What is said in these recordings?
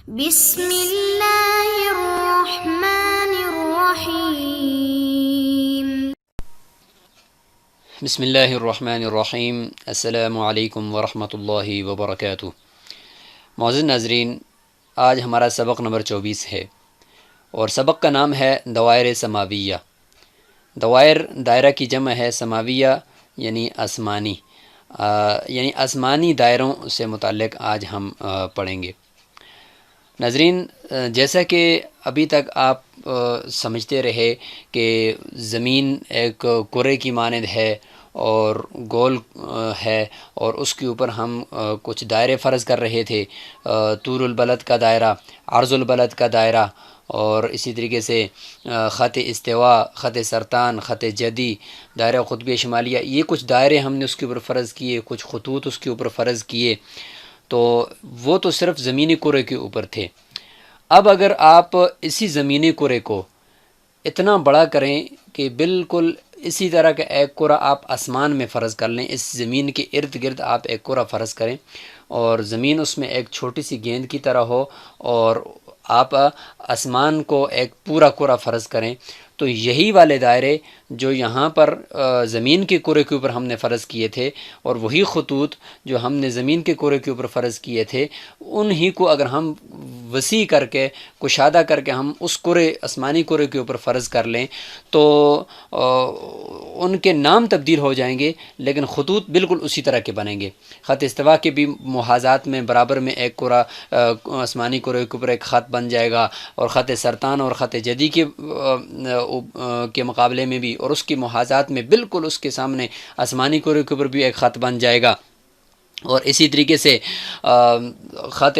بسم اللہ الرحمن الرحیم۔ بسم اللہ الرحمن الرحیم۔ السلام علیکم ورحمۃ اللہ وبرکاتہ۔ معزز ناظرین، آج ہمارا سبق نمبر 24 ہے اور سبق کا نام ہے دوائر سماویہ۔ دوائر دائرہ کی جمع ہے، سماویہ یعنی آسمانی، یعنی آسمانی دائروں سے متعلق آج ہم پڑھیں گے۔ ناظرین، جیسا کہ ابھی تک آپ سمجھتے رہے کہ زمین ایک کرے کی مانند ہے اور گول ہے، اور اس کے اوپر ہم کچھ دائرے فرض کر رہے تھے، طول البلد کا دائرہ، عرض البلد کا دائرہ، اور اسی طریقے سے خط استوا، خط سرطان، خط جدی، دائرہ قطبی شمالیہ، یہ کچھ دائرے ہم نے اس کے اوپر فرض کیے، کچھ خطوط اس کے اوپر فرض کیے، تو وہ تو صرف زمینی کرے کے اوپر تھے۔ اب اگر آپ اسی زمینی کرے کو اتنا بڑا کریں کہ بالکل اسی طرح کا ایک کرہ آپ آسمان میں فرض کر لیں، اس زمین کے ارد گرد آپ ایک کرہ فرض کریں اور زمین اس میں ایک چھوٹی سی گیند کی طرح ہو، اور آپ آسمان کو ایک پورا کرہ فرض کریں، تو یہی والے دائرے جو یہاں پر زمین کے کرے کے اوپر ہم نے فرض کیے تھے، اور وہی خطوط جو ہم نے زمین کے کرے کے اوپر فرض کیے تھے، انہی کو اگر ہم وسیع کر کے، کشادہ کر کے ہم اس کرے، آسمانی کرے کے اوپر فرض کر لیں، تو ان کے نام تبدیل ہو جائیں گے لیکن خطوط بالکل اسی طرح کے بنیں گے۔ خط استوا کے بھی محاذات میں برابر میں ایک کرہ، آسمانی کرے کے اوپر ایک خط بن جائے گا، اور خط سرطان اور خط جدی کے مقابلے میں بھی، اور اس کی محاذات میں بالکل اس کے سامنے آسمانی کرے کے اوپر بھی ایک خط بن جائے گا۔ اور اسی طریقے سے خط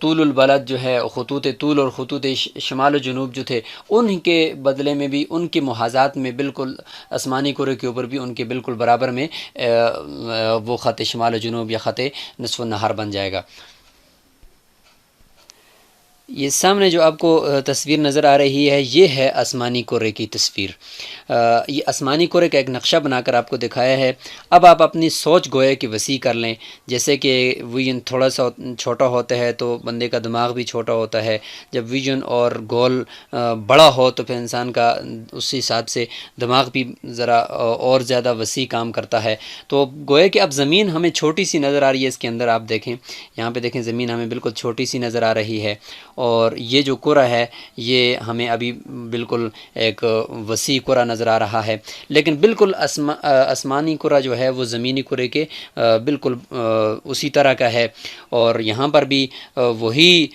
طول البلد جو ہے، خطوط طول اور خطوط شمال و جنوب جو تھے، ان کے بدلے میں بھی ان کی محاذات میں بالکل آسمانی کرے کے اوپر بھی ان کے بالکل برابر میں وہ خط شمال و جنوب یا خط نصف النہار بن جائے گا۔ یہ سامنے جو آپ کو تصویر نظر آ رہی ہے، یہ ہے آسمانی کرے کی تصویر۔ یہ آسمانی کرے کا ایک نقشہ بنا کر آپ کو دکھایا ہے۔ اب آپ اپنی سوچ گویا کہ وسیع کر لیں، جیسے کہ ویژن تھوڑا سا چھوٹا ہوتا ہے تو بندے کا دماغ بھی چھوٹا ہوتا ہے، جب ویژن اور گول بڑا ہو تو پھر انسان کا اس حساب سے دماغ بھی ذرا اور زیادہ وسیع کام کرتا ہے۔ تو گویا کہ اب زمین ہمیں چھوٹی سی نظر آ رہی ہے، اس کے اندر آپ دیکھیں، یہاں پہ دیکھیں زمین ہمیں بالکل چھوٹی سی نظر آ رہی ہے، اور یہ جو کرہ ہے یہ ہمیں ابھی بالکل ایک وسیع کرہ نظر آ رہا ہے، لیکن بالکل آسمانی کرہ جو ہے وہ زمینی کرے کے بالکل اسی طرح کا ہے، اور یہاں پر بھی وہی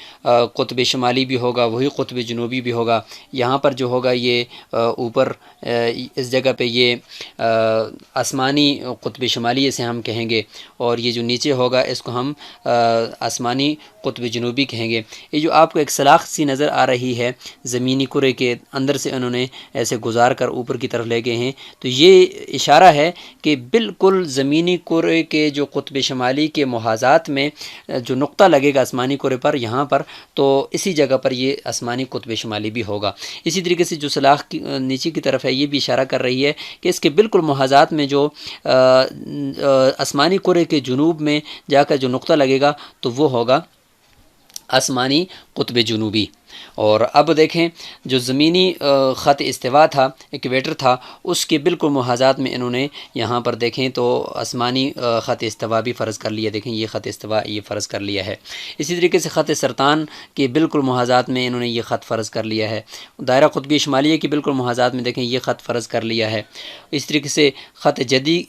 قطب شمالی بھی ہوگا، وہی قطب جنوبی بھی ہوگا۔ یہاں پر جو ہوگا یہ اوپر اس جگہ پہ یہ آسمانی قطب شمالی اسے ہم کہیں گے، اور یہ جو نیچے ہوگا اس کو ہم آسمانی قطب جنوبی کہیں گے۔ یہ جو آپ کو ایک سلاخ سی نظر آ رہی ہے زمینی کرے کے اندر سے انہوں نے ایسے گزار کر اوپر کی طرف لے گئے ہیں، تو یہ اشارہ ہے کہ بالکل زمینی کرے کے جو قطب شمالی کے محاذات میں جو نقطہ لگے گا آسمانی کرے پر، یہاں پر، تو اسی جگہ پر یہ آسمانی قطب شمالی بھی ہوگا۔ اسی طریقے سے جو سلاخ کی نیچے کی طرف ہے یہ بھی اشارہ کر رہی ہے کہ اس کے بالکل محاذات میں جو آسمانی کرے کے جنوب میں جا کر جو نقطہ لگے گا تو وہ ہوگا آسمانی قطب جنوبی۔ اور اب دیکھیں جو زمینی خط استوا تھا، ایکویٹر تھا، اس کے بالکل محاذات میں انہوں نے یہاں پر دیکھیں تو آسمانی خط استوا بھی فرض کر لیا، دیکھیں یہ خط استوا یہ فرض کر لیا ہے۔ اسی طریقے سے خط سرطان کے بالکل محاذات میں انہوں نے یہ خط فرض کر لیا ہے۔ دائرہ قطبی شمالیہ کے بالکل محاذات میں دیکھیں یہ خط فرض کر لیا ہے۔ اس طریقے سے خط جدی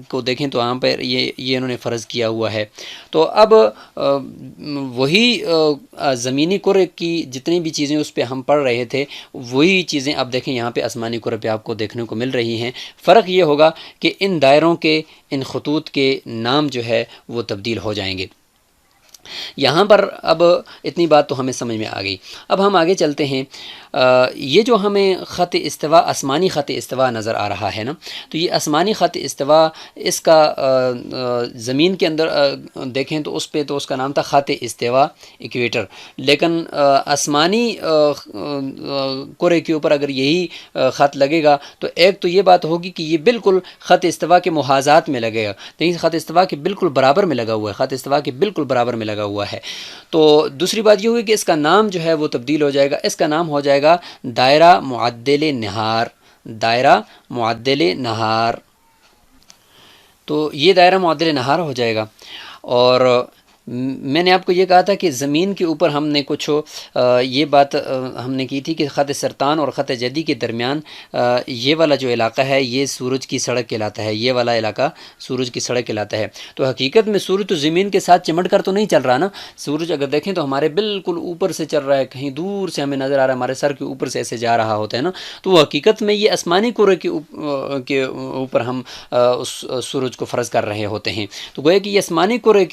کو دیکھیں تو وہاں پر یہ انہوں نے فرض کیا ہوا ہے۔ تو اب وہی زمینی کرے کی جتنی بھی چیزیں اس پہ ہم پڑھ رہے تھے، وہی چیزیں اب دیکھیں یہاں پہ آسمانی کرے پہ آپ کو دیکھنے کو مل رہی ہیں۔ فرق یہ ہوگا کہ ان دائروں کے، ان خطوط کے نام جو ہے وہ تبدیل ہو جائیں گے۔ یہاں پر اب اتنی بات تو ہمیں سمجھ میں آ گئی۔ اب ہم آگے چلتے ہیں۔ یہ جو ہمیں خط استوا، آسمانی خط استوا نظر آ رہا ہے نا، تو یہ آسمانی خط استوا، اس کا زمین کے اندر دیکھیں تو اس پہ تو اس کا نام تھا خط استوا ایکویٹر، لیکن آسمانی کرے کے اوپر اگر یہی خط لگے گا تو ایک تو یہ بات ہوگی کہ یہ بالکل خط استوا کے محاذات میں لگے گا، لیکن خط استوا کے بالکل برابر میں لگا ہوا ہے، خط استوا کے بالکل برابر میں لگا لگا ہوا ہے۔ تو دوسری بات یہ ہوگی کہ اس کا نام جو ہے وہ تبدیل ہو جائے گا، اس کا نام ہو جائے گا دائرہ معدل نہار، دائرہ معدل نہار۔ تو یہ دائرہ معدل نہار ہو جائے گا۔ اور میں نے آپ کو یہ کہا تھا کہ زمین کے اوپر ہم نے کچھ یہ بات ہم نے کی تھی کہ خط سرطان اور خط جدی کے درمیان یہ والا جو علاقہ ہے یہ سورج کی سڑک کہلاتا ہے، یہ والا علاقہ سورج کی سڑک کہلاتا ہے۔ تو حقیقت میں سورج تو زمین کے ساتھ چمٹ کر تو نہیں چل رہا نا، سورج اگر دیکھیں تو ہمارے بالکل اوپر سے چل رہا ہے، کہیں دور سے ہمیں نظر آ رہا ہے، ہمارے سر کے اوپر سے ایسے جا رہا ہوتا ہے نا۔ تو وہ حقیقت میں یہ آسمانی کرے کے اوپر ہم اس سورج کو فرض کر رہے ہوتے ہیں۔ تو گویا کہ یہ آسمانی کرے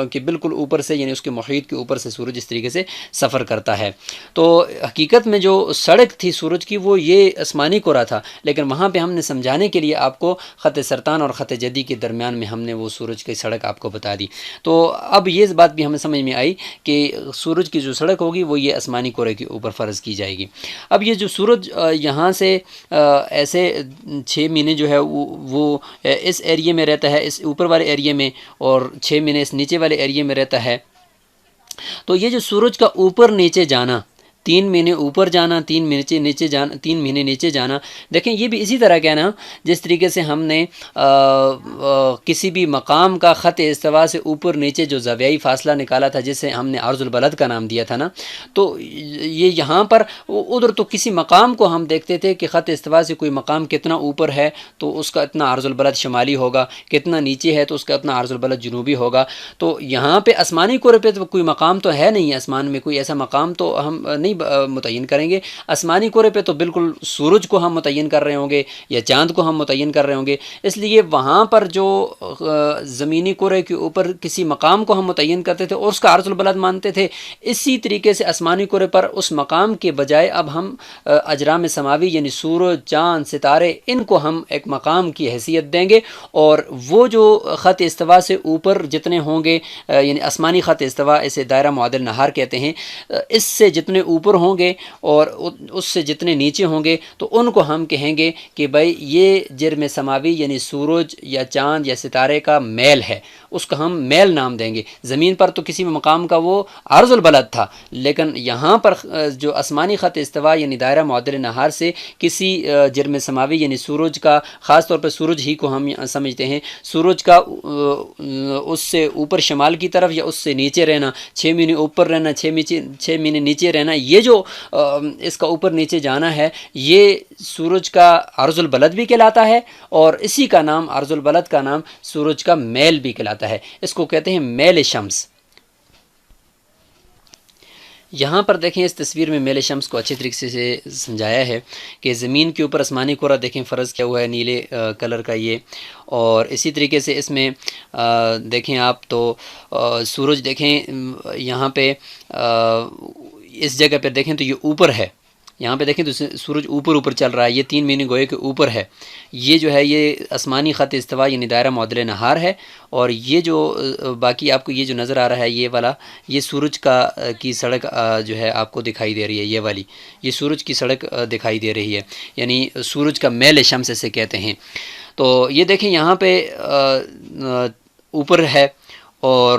کہ بالکل اوپر سے، یعنی اس کے محیط کے اوپر سے سورج اس طریقے سے سفر کرتا ہے۔ تو حقیقت میں جو سڑک تھی سورج کی وہ یہ آسمانی کرہ تھا، لیکن وہاں پہ ہم نے سمجھانے کے لیے آپ کو خط سرطان اور خط جدی کے درمیان میں ہم نے وہ سورج کی سڑک آپ کو بتا دی۔ تو اب یہ بات بھی ہمیں سمجھ میں آئی کہ سورج کی جو سڑک ہوگی وہ یہ آسمانی کرہ کے اوپر فرض کی جائے گی۔ اب یہ جو سورج یہاں سے ایسے 6 مہینے جو ہے وہ اس ایریے میں رہتا ہے، اس اوپر والے ایریے میں، اور 6 مہینے اس نیچے والے ایریے میں رہتا ہے۔ تو یہ جو سورج کا اوپر نیچے جانا، 3 مہینے اوپر جانا، 3 مہینے نیچے جانا، دیکھیں یہ بھی اسی طرح کہنا جس طریقے سے ہم نے کسی بھی مقام کا خط استوا سے اوپر نیچے جو زاویائی فاصلہ نکالا تھا جسے ہم نے عرض البلد کا نام دیا تھا نا، تو یہ یہاں پر ادھر تو کسی مقام کو ہم دیکھتے تھے کہ خط استوا سے کوئی مقام کتنا اوپر ہے تو اس کا اتنا عرض البلد شمالی ہوگا، کتنا نیچے ہے تو اس کا اتنا عرض البلد جنوبی ہوگا۔ تو یہاں پہ آسمانی کرے پہ تو کوئی مقام تو ہے نہیں، آسمان میں کوئی ایسا مقام تو ہم نہیں متعین کریں گے۔ آسمانی کرے پہ تو بالکل سورج کو ہم متعین کر رہے ہوں گے یا چاند کو ہم متعین کر رہے ہوں گے، اس لیے وہاں پر جو زمینی کرے کے اوپر کسی مقام کو ہم متعین کرتے تھے اور اس کا عرض البلد مانتے تھے، اسی طریقے سے آسمانی کرے پر اس مقام کے بجائے اب ہم اجرام سماوی یعنی سورج، چاند، ستارے، ان کو ہم ایک مقام کی حیثیت دیں گے، اور وہ جو خط استوا سے اوپر جتنے ہوں گے، یعنی آسمانی خط استوا، اسے دائرہ معدل نہار کہتے ہیں، اس سے جتنے اوپر ہوں گے اور اس سے جتنے نیچے ہوں گے تو ان کو ہم کہیں گے کہ بھائی یہ جرم سماوی یعنی سورج یا چاند یا ستارے کا میل ہے، اس کا ہم میل نام دیں گے۔ زمین پر تو کسی بھی مقام کا وہ عرض البلد تھا، لیکن یہاں پر جو آسمانی خط استوا یعنی دائرہ معدل نہار سے کسی جرم سماوی یعنی سورج کا، خاص طور پر سورج ہی کو ہم سمجھتے ہیں، سورج کا اس سے اوپر شمال کی طرف یا اس سے نیچے رہنا، 6 مہینے اوپر رہنا، 6 مہینے نیچے رہنا، یہ جو اس کا اوپر نیچے جانا ہے یہ سورج کا عرض البلد بھی کہلاتا ہے، اور اسی کا نام عرض البلد کا نام سورج کا میل بھی کہلاتا ہے، اس کو کہتے ہیں میل شمس۔ یہاں پر دیکھیں اس تصویر میں میل شمس کو اچھے طریقے سے سمجھایا ہے کہ زمین کے اوپر آسمانی کرہ دیکھیں فرض کیا ہوا ہے نیلے کلر کا یہ، اور اسی طریقے سے اس میں دیکھیں آپ تو سورج دیکھیں یہاں پہ اس جگہ پہ دیکھیں تو یہ اوپر ہے، یہاں پہ دیکھیں تو سورج اوپر چل رہا ہے، یہ 3 مہینے گوئے کے اوپر ہے، یہ جو ہے یہ آسمانی خط استوا یعنی دائرہ معدل نہار ہے، اور یہ جو باقی آپ کو یہ جو نظر آ رہا ہے یہ والا، یہ سورج کی سڑک جو ہے آپ کو دکھائی دے رہی ہے، یہ والی یہ سورج کی سڑک دکھائی دے رہی ہے، یعنی سورج کا میل شمس سے کہتے ہیں۔ تو یہ دیکھیں یہاں پہ اوپر ہے، اور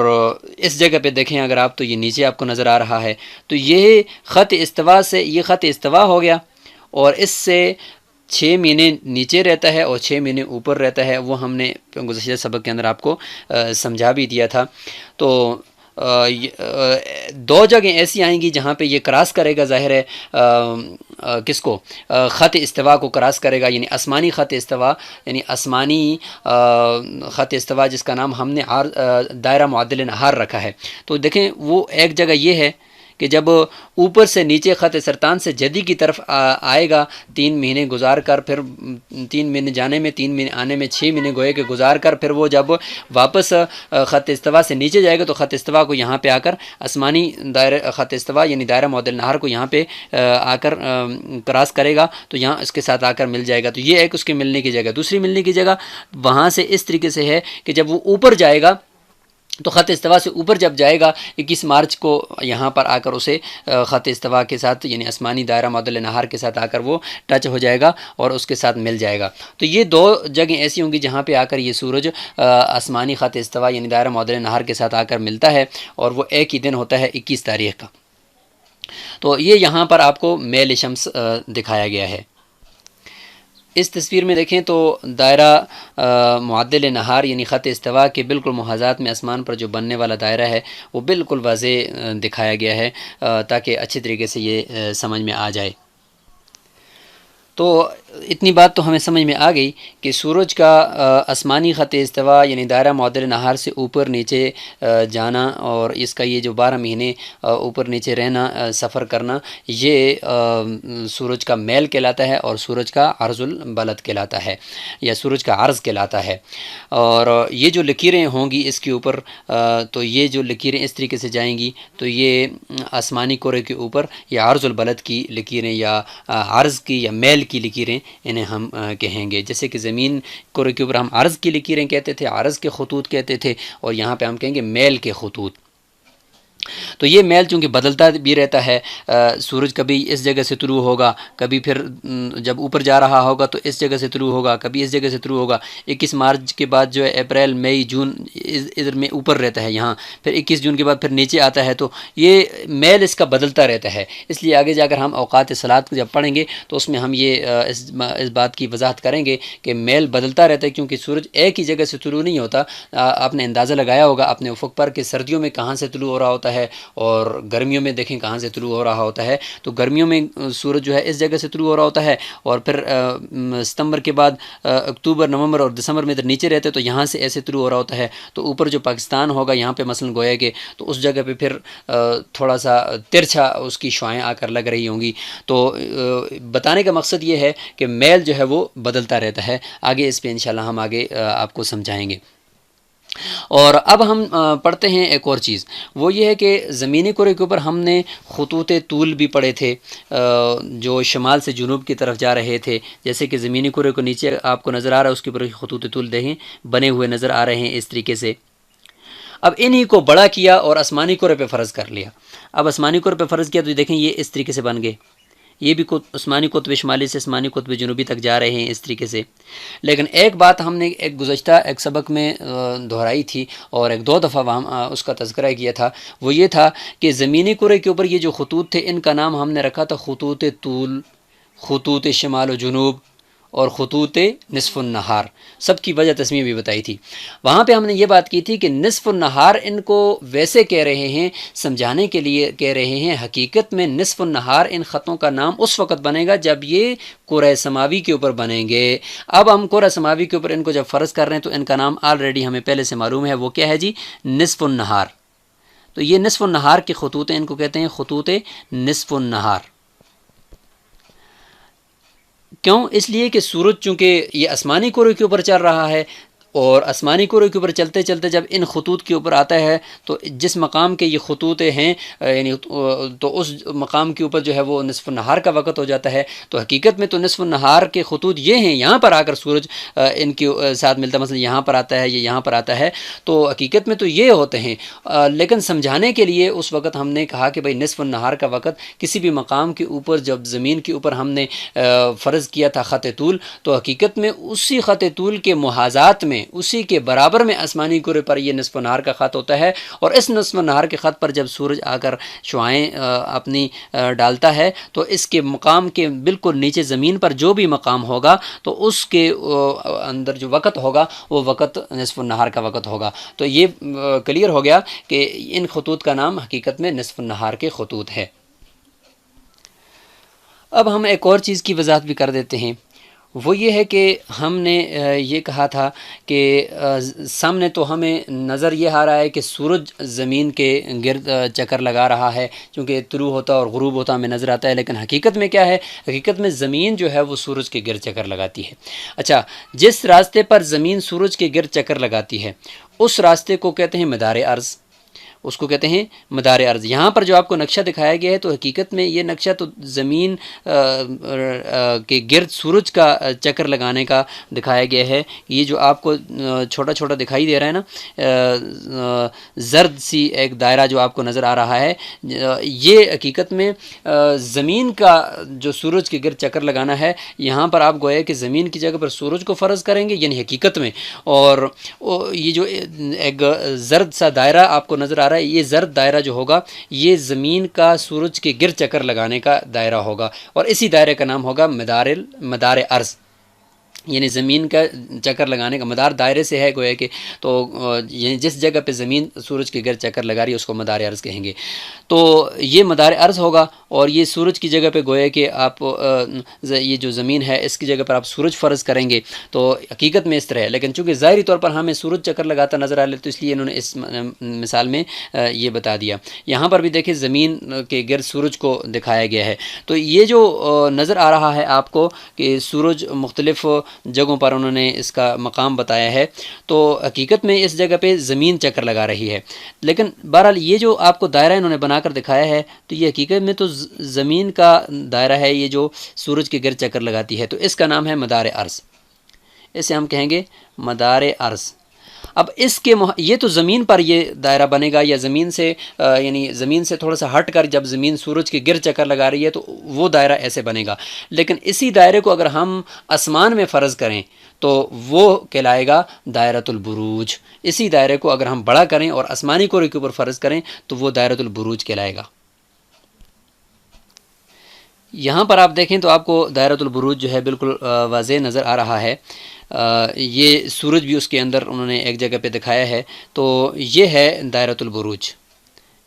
اس جگہ پہ دیکھیں اگر آپ تو یہ نیچے آپ کو نظر آ رہا ہے، تو یہ خط استوا سے یہ خط استوا ہو گیا، اور اس سے 6 مہینے نیچے رہتا ہے اور 6 مہینے اوپر رہتا ہے، وہ ہم نے گزشتہ سبق کے اندر آپ کو سمجھا بھی دیا تھا۔ تو 2 جگہیں ایسی آئیں گی جہاں پہ یہ کراس کرے گا، ظاہر ہے کس کو، خط استوا کو کراس کرے گا، یعنی آسمانی خط استوا، یعنی آسمانی خط استوا جس کا نام ہم نے دائرہ معدل نہار رکھا ہے۔ تو دیکھیں وہ ایک جگہ یہ ہے کہ جب اوپر سے نیچے خط سرطان سے جدی کی طرف آئے گا، 3 مہینے گزار کر، پھر 3 مہینے جانے میں 3 مہینے آنے میں 6 مہینے گوئے کے گزار کر، پھر وہ جب واپس خط استوا سے نیچے جائے گا تو خط استوا کو یہاں پہ آ کر آسمانی دائرہ خط استوا یعنی دائرہ معدل نہار کو یہاں پہ آ کر کراس کرے گا، تو یہاں اس کے ساتھ آ کر مل جائے گا۔ تو یہ ایک اس کے ملنے کی جگہ۔ دوسری ملنے کی جگہ وہاں سے اس طریقے سے ہے کہ جب وہ اوپر جائے گا تو خط استوا سے اوپر جب جائے گا 21 مارچ کو یہاں پر آ کر اسے خط استوا کے ساتھ یعنی آسمانی دائرہ معدل نہار کے ساتھ آ کر وہ ٹچ ہو جائے گا اور اس کے ساتھ مل جائے گا۔ تو یہ دو جگہیں ایسی ہوں گی جہاں پہ آ کر یہ سورج آسمانی خط استوا یعنی دائرہ معدل نہار کے ساتھ آ کر ملتا ہے، اور وہ ایک ہی دن ہوتا ہے 21 تاریخ کا۔ تو یہ یہاں پر آپ کو میل شمس دکھایا گیا ہے۔ اس تصویر میں دیکھیں تو دائرہ معدل نہار یعنی خط استوا کے بالکل محاذات میں آسمان پر جو بننے والا دائرہ ہے وہ بالکل واضح دکھایا گیا ہے تاکہ اچھی طریقے سے یہ سمجھ میں آ جائے۔ تو اتنی بات تو ہمیں سمجھ میں آ گئی کہ سورج کا آسمانی خط استوا یعنی دائرہ معدل نہار سے اوپر نیچے جانا اور اس کا یہ جو 12 مہینے اوپر نیچے رہنا سفر کرنا، یہ سورج کا میل کہلاتا ہے اور سورج کا عرض البلد کہلاتا ہے یا سورج کا عرض کہلاتا ہے۔ اور یہ جو لکیریں ہوں گی اس کے اوپر، تو یہ جو لکیریں اس طریقے سے جائیں گی تو یہ آسمانی کرے کے اوپر یا عرض البلد کی لکیریں یا عرض کی یا میل کی لکیریں انہیں ہم کہیں گے۔ جیسے کہ زمین کرے کے اوپر ہم عرض کی لکیریں کہتے تھے، عرض کے خطوط کہتے تھے، اور یہاں پہ ہم کہیں گے میل کے خطوط۔ تو یہ میل چونکہ بدلتا بھی رہتا ہے، سورج کبھی اس جگہ سے طلوع ہوگا، کبھی پھر جب اوپر جا رہا ہوگا تو اس جگہ سے طلوع ہوگا، کبھی اس جگہ سے طلوع ہوگا۔ 21 مارچ کے بعد جو ہے اپریل مئی جون ادھر میں اوپر رہتا ہے یہاں، پھر 21 جون کے بعد پھر نیچے آتا ہے۔ تو یہ میل اس کا بدلتا رہتا ہے، اس لیے آگے جا کر ہم اوقات صلاۃ جب پڑھیں گے تو اس میں ہم یہ اس بات کی وضاحت کریں گے کہ میل بدلتا رہتا ہے، کیونکہ سورج ایک ہی جگہ سے طلوع نہیں ہوتا۔ آپ نے اندازہ لگایا ہوگا اپنے افق پر کہ سردیوں میں کہاں سے طلوع ہو رہا ہوتا ہے اور گرمیوں میں دیکھیں کہاں سے طلوع ہو رہا ہوتا ہے۔ تو گرمیوں میں سورج جو ہے اس جگہ سے طلوع ہو رہا ہوتا ہے، اور پھر ستمبر کے بعد اکتوبر نومبر اور دسمبر میں ادھر نیچے رہتے تو یہاں سے ایسے طلوع ہو رہا ہوتا ہے۔ تو اوپر جو پاکستان ہوگا یہاں پہ مثلاً گویا کہ تو اس جگہ پہ پھر تھوڑا سا ترچھا اس کی شعاعیں آ کر لگ رہی ہوں گی۔ تو بتانے کا مقصد یہ ہے کہ میل جو ہے وہ بدلتا رہتا ہے۔ آگے اس پہ انشاءاللہ ہم آگے آپ کو سمجھائیں گے۔ اور اب ہم پڑھتے ہیں ایک اور چیز، وہ یہ ہے کہ زمینی کرے کے اوپر ہم نے خطوط طول بھی پڑھے تھے جو شمال سے جنوب کی طرف جا رہے تھے۔ جیسے کہ زمینی کرے کو نیچے آپ کو نظر آ رہا ہے، اس کے اوپر خطوط طول دیکھیں بنے ہوئے نظر آ رہے ہیں اس طریقے سے۔ اب انہی کو بڑا کیا اور آسمانی کرے پہ فرض کر لیا۔ اب آسمانی کرے پہ فرض کیا تو دیکھیں یہ اس طریقے سے بن گئے، یہ بھی آسمانی قطب شمالی سے آسمانی قطب جنوبی تک جا رہے ہیں اس طریقے سے۔ لیکن ایک بات ہم نے ایک گزشتہ ایک سبق میں دہرائی تھی اور ایک دو دفعہ وہاں اس کا تذکرہ کیا تھا، وہ یہ تھا کہ زمینی کرے کے اوپر یہ جو خطوط تھے ان کا نام ہم نے رکھا تھا خطوط طول، خطوط شمال و جنوب اور خطوط نصف النہار۔ سب کی وجہ تسمیہ بھی بتائی تھی۔ وہاں پہ ہم نے یہ بات کی تھی کہ نصف النہار ان کو ویسے کہہ رہے ہیں سمجھانے کے لیے کہہ رہے ہیں، حقیقت میں نصف النہار ان خطوں کا نام اس وقت بنے گا جب یہ کرہ سماوی کے اوپر بنیں گے۔ اب ہم کرہ سماوی کے اوپر ان کو جب فرض کر رہے ہیں تو ان کا نام آلریڈی ہمیں پہلے سے معلوم ہے، وہ کیا ہے جی؟ نصف النہار۔ تو یہ نصف النہار کے خطوط ہیں، ان کو کہتے ہیں خطوط نصف النہار۔ کیوں؟ اس لیے کہ سورج چونکہ یہ آسمانی کرے کے اوپر چل رہا ہے، اور آسمانی کرے کے اوپر چلتے چلتے جب ان خطوط کے اوپر آتا ہے تو جس مقام کے یہ خطوط ہیں یعنی تو اس مقام کے اوپر جو ہے وہ نصف النہار کا وقت ہو جاتا ہے۔ تو حقیقت میں تو نصف النہار کے خطوط یہ ہیں، یہاں پر آ کر سورج ان کے ساتھ ملتا ہے، مثلا یہاں پر آتا ہے، یہ یہاں پر آتا ہے، تو حقیقت میں تو یہ ہوتے ہیں۔ لیکن سمجھانے کے لیے اس وقت ہم نے کہا کہ بھائی نصف النہار کا وقت کسی بھی مقام کے اوپر جب زمین کے اوپر ہم نے فرض کیا تھا خط طول، تو حقیقت میں اسی خط طول کے محاذات میں اسی کے برابر میں آسمانی کرے پر یہ نصف النہار کا خط ہوتا ہے، اور اس نصف النہار کے خط پر جب سورج آ کر شعاعیں اپنی ڈالتا ہے تو اس کے مقام کے بالکل نیچے زمین پر جو بھی مقام ہوگا تو اس کے اندر جو وقت ہوگا وہ وقت نصف النہار کا وقت ہوگا۔ تو یہ کلیئر ہو گیا کہ ان خطوط کا نام حقیقت میں نصف النہار کے خطوط ہے۔ اب ہم ایک اور چیز کی وضاحت بھی کر دیتے ہیں، وہ یہ ہے کہ ہم نے یہ کہا تھا کہ سامنے تو ہمیں نظر یہ آ رہا ہے کہ سورج زمین کے گرد چکر لگا رہا ہے، چونکہ طلوع ہوتا اور غروب ہوتا ہمیں نظر آتا ہے، لیکن حقیقت میں کیا ہے؟ حقیقت میں زمین جو ہے وہ سورج کے گرد چکر لگاتی ہے۔ اچھا، جس راستے پر زمین سورج کے گرد چکر لگاتی ہے اس راستے کو کہتے ہیں مدار ارض۔ اس کو کہتے ہیں مدار عرض۔ یہاں پر جو آپ کو نقشہ دکھایا گیا ہے تو حقیقت میں یہ نقشہ تو زمین کے گرد سورج کا چکر لگانے کا دکھایا گیا ہے۔ یہ جو آپ کو چھوٹا چھوٹا دکھائی دے رہا ہے نا، زرد سی ایک دائرہ جو آپ کو نظر آ رہا ہے، یہ حقیقت میں زمین کا جو سورج کے گرد چکر لگانا ہے۔ یہاں پر آپ گویا کہ زمین کی جگہ پر سورج کو فرض کریں گے، یعنی حقیقت میں، اور یہ جو ایک زرد سا دائرہ آپ کو نظر آ رہا ہے، یہ زرد دائرہ جو ہوگا یہ زمین کا سورج کے گرد چکر لگانے کا دائرہ ہوگا، اور اسی دائرے کا نام ہوگا مدار عرض، یعنی زمین کا چکر لگانے کا مدار دائرے سے ہے گویا کہ، تو یعنی جس جگہ پہ زمین سورج کے گرد چکر لگا رہی ہے اس کو مدار عرض کہیں گے۔ تو یہ مدار عرض ہوگا، اور یہ سورج کی جگہ پہ گویا کہ آپ یہ جو زمین ہے اس کی جگہ پر آپ سورج فرض کریں گے، تو حقیقت میں اس طرح ہے، لیکن چونکہ ظاہری طور پر ہمیں سورج چکر لگاتا نظر آ رہا ہے تو اس لیے انہوں نے اس مثال میں یہ بتا دیا۔ یہاں پر بھی دیکھیں زمین کے گرد سورج کو دکھایا گیا ہے، تو یہ جو نظر آ رہا ہے آپ کو کہ سورج مختلف جگہوں پر انہوں نے اس کا مقام بتایا ہے، تو حقیقت میں اس جگہ پہ زمین چکر لگا رہی ہے، لیکن بہرحال یہ جو آپ کو دائرہ انہوں نے بنا کر دکھایا ہے تو یہ حقیقت میں تو زمین کا دائرہ ہے، یہ جو سورج کے گرد چکر لگاتی ہے، تو اس کا نام ہے مدار عرض، اسے ہم کہیں گے مدار عرض۔ اب اس کے یہ تو زمین پر یہ دائرہ بنے گا، یا زمین سے یعنی زمین سے تھوڑا سا ہٹ کر جب زمین سورج کے گرد چکر لگا رہی ہے تو وہ دائرہ ایسے بنے گا، لیکن اسی دائرے کو اگر ہم آسمان میں فرض کریں تو وہ کہلائے گا دائرۃ البروج۔ اسی دائرے کو اگر ہم بڑا کریں اور آسمانی کورے کے اوپر فرض کریں تو وہ دائرۃ البروج کہلائے گا۔ یہاں پر آپ دیکھیں تو آپ کو دائرۃ البروج جو ہے بالکل واضح نظر آ رہا ہے، یہ سورج بھی اس کے اندر انہوں نے ایک جگہ پہ دکھایا ہے، تو یہ ہے دائرۃ البروج،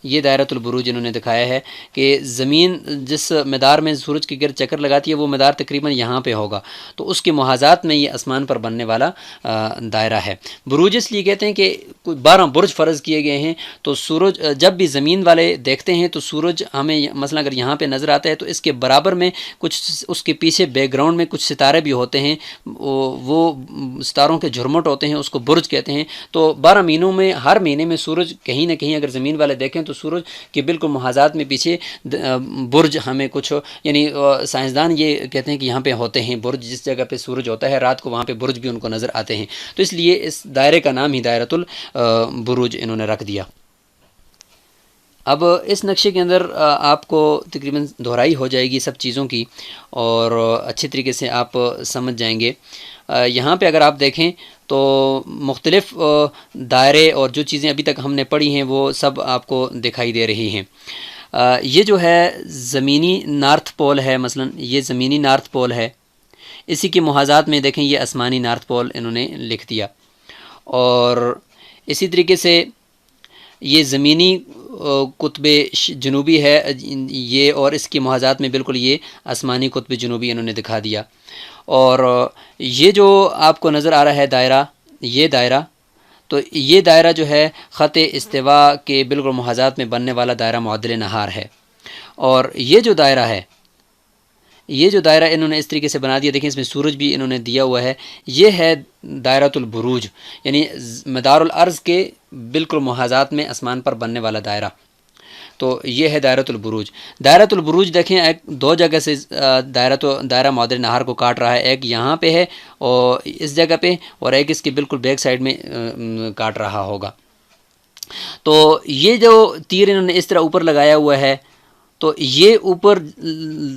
یہ دائرۃ البروج انہوں نے دکھایا ہے کہ زمین جس مدار میں سورج کے گرد چکر لگاتی ہے وہ مدار تقریباً یہاں پہ ہوگا، تو اس کے محاذات میں یہ آسمان پر بننے والا دائرہ ہے۔ بروج اس لیے کہتے ہیں کہ 12 برج فرض کیے گئے ہیں، تو سورج جب بھی زمین والے دیکھتے ہیں تو سورج ہمیں مثلا اگر یہاں پہ نظر آتا ہے تو اس کے برابر میں کچھ اس کے پیچھے بیک گراؤنڈ میں کچھ ستارے بھی ہوتے ہیں، وہ ستاروں کے جھرمٹ ہوتے ہیں، اس کو برج کہتے ہیں۔ تو 12 مہینوں میں ہر مہینے میں سورج کہیں نہ کہیں اگر زمین والے دیکھیں تو سورج کے بالکل محاذات میں پیچھے برج ہمیں کچھ، یعنی سائنسدان یہ کہتے ہیں کہ یہاں پہ ہوتے ہیں برج، جس جگہ پہ سورج ہوتا ہے رات کو وہاں پہ برج بھی ان کو نظر آتے ہیں، تو اس لیے اس دائرے کا نام ہی دائرۃ البروج انہوں نے رکھ دیا۔ اب اس نقشے کے اندر آپ کو تقریباً دہرائی ہو جائے گی سب چیزوں کی، اور اچھی طریقے سے آپ سمجھ جائیں گے۔ یہاں پہ اگر آپ دیکھیں تو مختلف دائرے اور جو چیزیں ابھی تک ہم نے پڑھی ہیں وہ سب آپ کو دکھائی دے رہی ہیں۔ یہ جو ہے زمینی نارتھ پول ہے، مثلا یہ زمینی نارتھ پول ہے، اسی کے محاذات میں دیکھیں یہ آسمانی نارتھ پول انہوں نے لکھ دیا، اور اسی طریقے سے یہ زمینی قطب جنوبی ہے یہ، اور اس کے محاذات میں بالکل یہ آسمانی قطب جنوبی انہوں نے دکھا دیا۔ اور یہ جو آپ کو نظر آ رہا ہے دائرہ، یہ دائرہ، تو یہ دائرہ جو ہے خط استوا کے بالکل محاذات میں بننے والا دائرہ معدل نہار ہے، اور یہ جو دائرہ ہے، یہ جو دائرہ انہوں نے اس طریقے سے بنا دیا، دیکھیں اس میں سورج بھی انہوں نے دیا ہوا ہے، یہ ہے دائرۃ البروج، یعنی مدار الارض کے بالکل محاذات میں آسمان پر بننے والا دائرہ، تو یہ ہے دائرۃ البروج۔ دائرۃ البروج دیکھیں ایک 2 جگہ سے دائرہ معدل نہار کو کاٹ رہا ہے، ایک یہاں پہ ہے اور اس جگہ پہ، اور ایک اس کی بالکل بیک سائڈ میں کاٹ رہا ہوگا۔ تو یہ جو تیر انہوں نے اس طرح اوپر لگایا ہوا ہے، تو یہ اوپر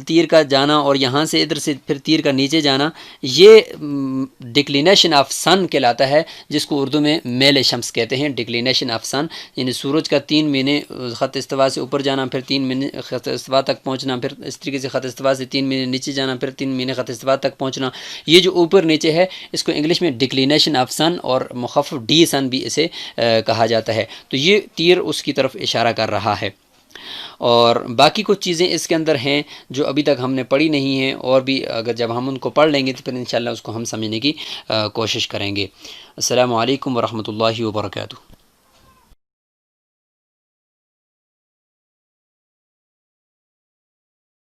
تیر کا جانا اور یہاں سے ادھر سے پھر تیر کا نیچے جانا، یہ ڈکلینیشن آف سن کہلاتا ہے، جس کو اردو میں میل شمس کہتے ہیں، ڈکلینیشن آف سن، یعنی سورج کا 3 مہینے خط استوا سے اوپر جانا، پھر 3 مہینے خط استوا تک پہنچنا، پھر اس طریقے سے خط استوا سے 3 مہینے نیچے جانا، پھر 3 مہینے خط استوا تک پہنچنا۔ یہ جو اوپر نیچے ہے اس کو انگلش میں ڈکلینیشن آف سن اور مخفف ڈی سن بھی اسے کہا جاتا ہے، تو یہ تیر اس کی طرف اشارہ کر رہا ہے۔ اور باقی کچھ چیزیں اس کے اندر ہیں جو ابھی تک ہم نے پڑھی نہیں ہیں، اور بھی اگر جب ہم ان کو پڑھ لیں گے تو پھر انشاءاللہ اس کو ہم سمجھنے کی کوشش کریں گے۔ السلام علیکم ورحمۃ اللہ وبرکاتہ۔